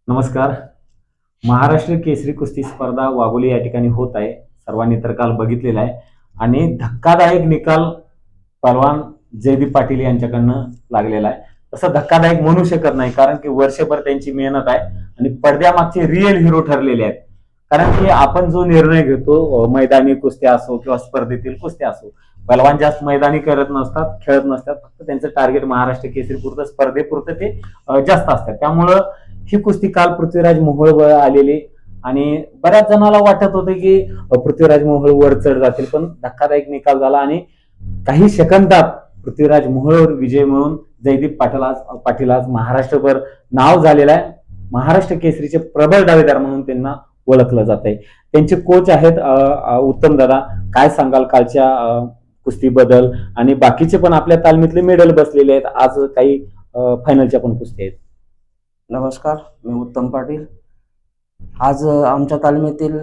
नमस्कार. महाराष्ट्र केसरी कुस्ती स्पर्धा वाघोली या ठिकाणी होत आहे. सर्वांनी तर काल बघितलेला आहे आणि धक्कादायक निकाल पहलवान जयदीप पाटील यांच्याकडनं लागलेला आहे. तसं धक्कादायक म्हणू शकत नाही, कारण की वर्षभर त्यांची मेहनत आहे आणि पडद्यामागचे रिअल हिरो ठरलेले आहेत. कारण की आपण जो निर्णय घेतो, मैदानी कुस्त्या असो किंवा स्पर्धेतील कुस्त्या असो, पहलवान जास्त मैदानी करत नसतात, खेळत नसतात. फक्त त्यांचं टार्गेट महाराष्ट्र केसरी पुरतं, स्पर्धेपुरतं ते जास्त असतात. त्यामुळं ही कुस्ती काल पृथ्वीराज मोहोळ आलेली आणि बऱ्याच जणाला वाटत होतं की पृथ्वीराज मोहोळ वर चढ जातील, पण धक्कादायक निकाल झाला आणि काही सेकंदात पृथ्वीराज मोहोळवर विजय मिळून जयदीप पाटील आज महाराष्ट्रभर नाव झालेलं आहे. महाराष्ट्र केसरीचे प्रबळ दावेदार म्हणून त्यांना ओळखलं जात आहे. त्यांचे कोच आहेत उत्तम दादा. काय सांगाल कालच्या कुस्तीबद्दल? आणि बाकीचे पण आपल्या तालमीतले मेडल बसलेले आहेत. आज काही फायनलच्या पण कुस्ती आहेत. नमस्कार, मी उत्तम पाटील. आज आमच्या तालमीतील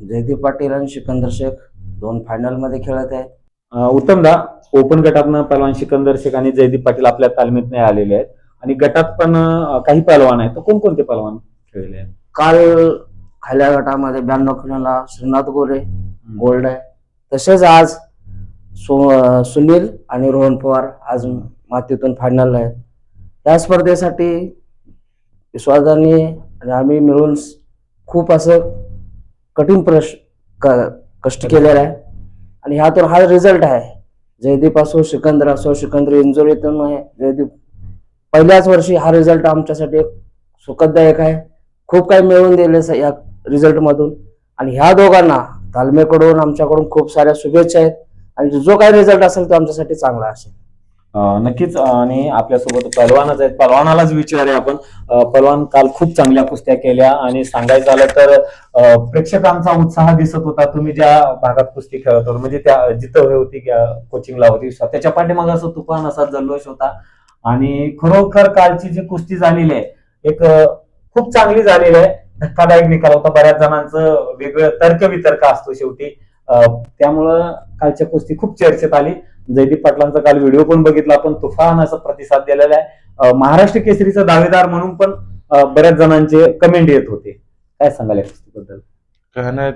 जयदीप पाटील आणि सिकंदर शेख दोन फायनलमध्ये खेळत आहेत. उत्तमदा, ओपन गटातनं पहलवान सिकंदर शेख आणि जयदीप पाटील आपल्या तालमीत नाही आलेले आहेत आणि गटात पण काही पहलवान आहेत. तर कोणकोणते पहलवान खेळले आहेत? काल खाल्या गटामध्ये 92 किलोला श्रीनाथ गोरे गोल्ड आहे. तसेच आज सुनील आणि रोहन पवार आज मातीतून फायनल आहेत. या स्पर्धेसाठी विश्वासाने आणि आम्ही मिळून खूप असं कठीण कष्ट केलेलं आहे आणि ह्यातून हा रिझल्ट आहे. जयदीप असो, सिकंदर असो, सिकंदर इंजुरीतून आहे. जयदीप पहिल्याच वर्षी हा रिझल्ट आमच्यासाठी एक सुखदायक आहे. खूप काही मिळवून दिले या रिझल्ट मधून आणि ह्या दोघांना तालमीकडून आमच्याकडून खूप साऱ्या शुभेच्छा आहेत आणि जो काही रिझल्ट असेल तो आमच्यासाठी चांगला असेल. नक्कीच. आणि आपल्यासोबत पहलवानच आहेत, पहलवानालाच विचारूया आपण. पहलवान, काल खूप चांगल्या कुस्त्या केल्या आणि सांगायचं झालं तर प्रेक्षकांचा उत्साह दिसत होता. तुम्ही ज्या भागात कुस्ती खेळत होता, म्हणजे त्या जिथं होती कोचिंगला होती, त्याच्या पाठीमागे असं तुफान असा जल्लोष होता आणि खरोखर कालची जी कुस्ती झालेली आहे एक खूप चांगली झालेली आहे. धक्कादायक निकाल होता. बऱ्याच जणांचं वेगळं तर्कवितर्क असतो शेवटी. त्यामुळं कालच्या कुस्ती खूप चर्चेत आली. जयदीप पाटलांचा काल व्हिडिओ पण बघितला, पण तुफान असा प्रतिसाद दिलेला आहे. महाराष्ट्र केसरीचा दावेदार म्हणून पण बऱ्याच जणांचे कमेंट येत होते. काय सांगाल या कुस्तीबद्दल? काय नाही,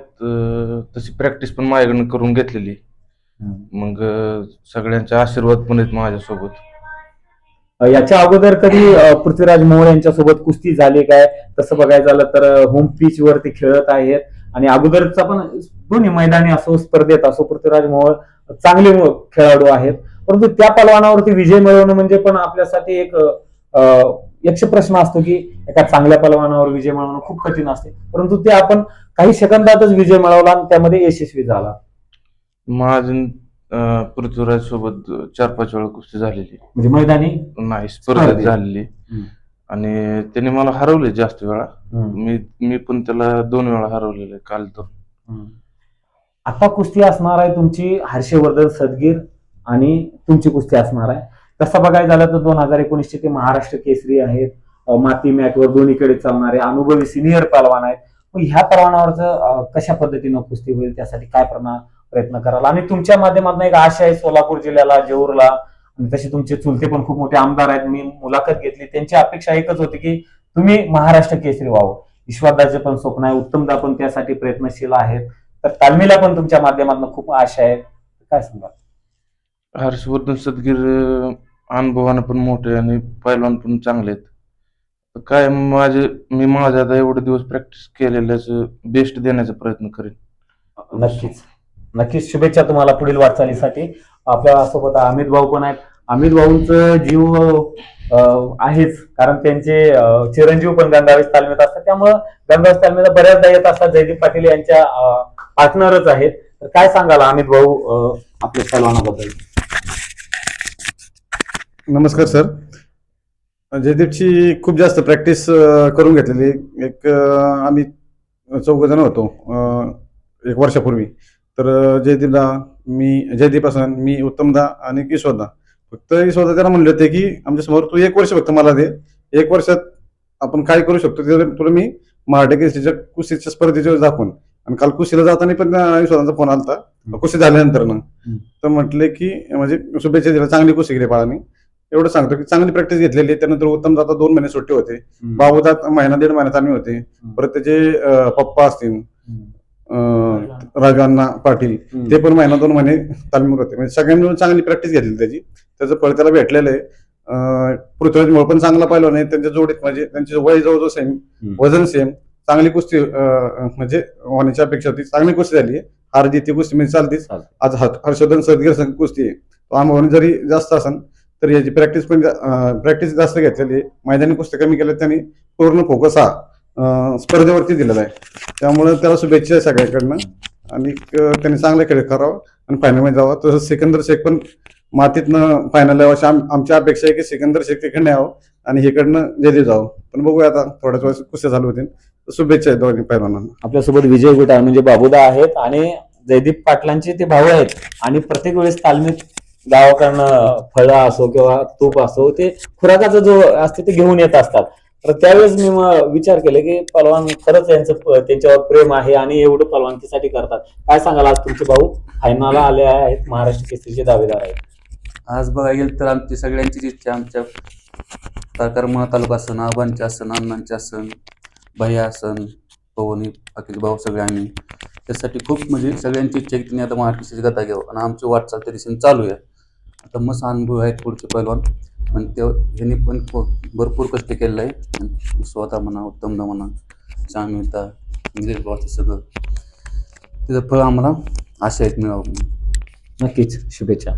तशी प्रॅक्टिस पण माझ्याकडनं करून घेतलेली. मग सगळ्यांचे आशीर्वाद पण आहेत माझ्यासोबत. याच्या अगोदर कधी पृथ्वीराज मोहोळ यांच्यासोबत कुस्ती झाली काय? तसं बघायचं झालं तर होम पिच वरती खेळत आहेत आणि अगोदरचा पण दोन्ही मैदानी असो स्पर्धेत असो पृथ्वीराज मोहोळ चांगले खेळाडू आहेत. परंतु त्या पलवानावरती विजय मिळवणं म्हणजे पण आपल्यासाठी एक यक्ष प्रश्न असतो की एका चांगल्या पलवानावर विजय मिळवणं खूप कठीण असते, परंतु ते आपण काही सेकंदातच विजय मिळवला आणि त्यामध्ये यशस्वी झाला. माझं पृथ्वीराज सोबत 4-5 वेळा कुस्ती झालेली. म्हणजे मैदानी नाही, स्पर्धेत झालेली आणि त्याने मला हरवले जास्त वेळा. मी पण त्याला 2 वेळा हरवलेले काल. तो आता कुस्ती असणार आहे तुमची हर्षवर्धन सदगीर आणि तुमची कुस्ती असणार आहे. तसं बघायला झालं तर 2019 ते महाराष्ट्र केसरी आहेत. माती मॅटवर दोन्हीकडे चालणारे अनुभवी सिनियर पहलवान आहेत. मग ह्या पहलवानावरच कशा पद्धतीनं कुस्ती होईल त्यासाठी काय प्रयत्न कराल? आणि तुमच्या माध्यमातून एक आशा आहे सोलापूर जिल्ह्याला, जेऊरला, आणि तसे तुमचे चुलते पण खूप मोठे आमदार आहेत. मी मुलाखत घेतली, त्यांची अपेक्षा एकच होती की तुम्ही महाराष्ट्र केसरी व्हावं. विश्वासदाचे पण स्वप्न आहे, उत्तमदा पण त्यासाठी प्रयत्नशील आहेत. तर तालमीला पण तुमच्या माध्यमातून खूप आशा आहे. काय सांगा? हर्षवर्धन सदगीर अनुभवानं पण मोठे आणि पैलवान पण चांगले आहेत. काय मी माझ्या आता एवढे दिवस प्रॅक्टिस केलेल्याचं बेस्ट देण्याचा प्रयत्न करेन. नक्कीच नक्कीच. शुभेच्छा तुम्हाला पुढील वाटचालीसाठी. आपल्या सोबत अमित भाऊ पण आहेत. अमित भाऊंचं जीव आहेच, कारण त्यांचे चिरंजीव पण गंगावेश तालमीत असतात. त्यामुळं गंगावेश तालमीला बऱ्याचदा येत असतात. जयदीप पाटील यांच्या पार्टनरच आहेत. तर काय सांगाल अमित भाऊ आपल्या पहलवानाबद्दल? नमस्कार सर. जयदीपची खूप जास्त प्रॅक्टिस करून घेतलेली. आम्ही 4 जण होतो 1 वर्षापूर्वी. तर जयदीप असन, मी, उत्तमदा आणि किशोरदा. फक्त किशोरदा त्याला म्हणले होते की आमच्यासमोर तू 1 वर्ष फक्त मला दे, 1 वर्षात आपण काय करू शकतो तुला मी महाराष्ट्र केसरीच्या कुस्तीच्या स्पर्धेच्या दाखवून. आणि काल कुस्तीला जाताना पण किशोरांचा फोन आलता कुस्ती झाल्यानंतर ना, तर म्हटले की म्हणजे शुभेच्छा दिल्या, चांगली कुस्ती केली बाळांनी, एवढं सांगतो की चांगली प्रॅक्टिस घेतलेली आहे. त्यानंतर उत्तम दादा 2 महिने सुट्टी होते, बाबूदात महिना 1.5 महिन्यात आम्ही होते. परत त्याचे पप्पा असतील राजांना पाटील, ते पण महिना 2 महिने तालमीवर होते. म्हणजे सगळ्यांनी मिळून चांगली प्रॅक्टिस घेतली त्याची. त्याचं फळ त्याला भेटलेलं आहे. पृथ्वीराज मोळ पण चांगला पाहिला नाही त्यांच्या जोडीत, म्हणजे त्यांचे वय जवळजवळ सेम, वजन सेम, चांगली कुस्ती म्हणजे होण्याची अपेक्षा होती. चांगली कुस्ती झाली आहे. हार जिती कुस्ती म्हणजे चालतीच. आज हर्षवर्धन सदगीर संघ कुस्ती आहे. तो अनुभवाने जरी जास्त असेल तर याची प्रॅक्टिस जास्त घेतलेली आहे. मैदानी कुस्ती कमी केल्या, त्यांनी पूर्ण फोकस हा स्पर्धेवरती दिलेला आहे. त्यामुळे त्याला शुभेच्छा आहे सगळ्यांकडनं. आणि त्यांनी चांगला खेळ करावा आणि फायनलमध्ये जावं. तसंच सिकंदर शेख पण मातीतनं फायनल यावं अशी आमची अपेक्षा आहे की सिकंदर शेख तिकडनं यावं आणि इकडनं जयदेव जावं. पण बघूया आता थोड्याच वेळेस कुस्त्या चालू होतील. शुभेच्छा आहेत दोन्ही पैलवानांना. आपल्यासोबत विजय गुटाळ म्हणजे बाबूदा आहेत आणि जयदीप पाटलांचे ते भाऊ आहेत. आणि प्रत्येक वेळेस तालमीत गावाकडनं फळं असो किंवा तूप असो, ते खुराकाचा जो असते ते घेऊन येत असतात. तर त्यावेळेस मी विचार केला की पलवान खरंच त्यांच्यावर प्रेम आहे आणि एवढं पलवानकीसाठी करतात. काय सांगाल, आज तुमचे भाऊ फायनलला आले आहेत, महाराष्ट्र केसरीचे दावेदार आहेत. आज बघायला गेलं तर आमची सगळ्यांचीच इच्छा, आमच्या करमाळा तालुका असन, आबांचे असन, अण्णांचे असन, भैया असन, पवनी, अखिल भाऊ, सगळे आम्ही त्यासाठी खूप म्हणजे सगळ्यांची इच्छा आहे की त्यांनी आता महाराष्ट्राची गदा घ्यावं. आणि आमची वाटचाल तरी चालू आहे. आता मस्त अनुभव आहेत पुढचे पैलवान, पण ते ह्यांनी पण भरपूर कष्ट केलेलं आहे. स्वतः म्हणा, उत्तमदा म्हणा, चामिता, निलेश भाऊ, सगळं त्याचं फळ आम्हाला आशा आहेत मिळावं. नक्कीच शुभेच्छा.